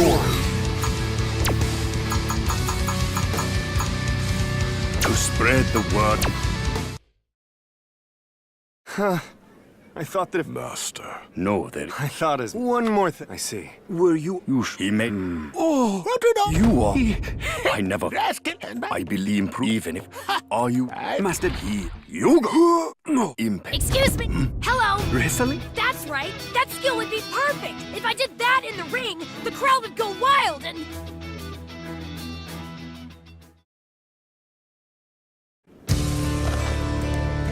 sword. To spread the word. Huh. I thought that if... Master. No, there... I thought as... One more thing. I see. Were you... He made... Oh! You are... I never... I believe even if... Are you... Master... You go... No. Excuse me. Hello. Wrestling? That's right. That skill would be perfect. If I did that in the ring, the crowd would go wild and...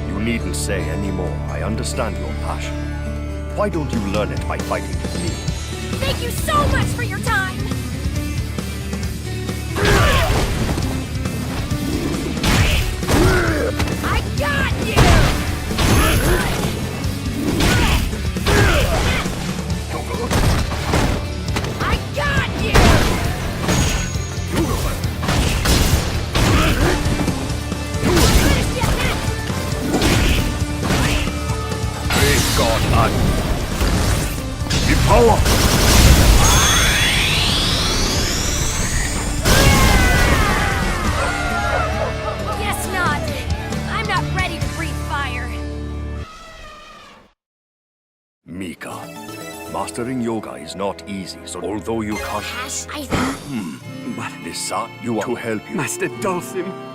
You needn't say any more. I understand your passion. Why don't you learn it by fighting with me? Thank you so much for your time. I got you! I got you! Praise God, lad. The power! Guess not. I'm not ready to breathe fire. Mika, mastering yoga is not easy, so although you can't... Ash, But this you are to help you. Master Dulcim.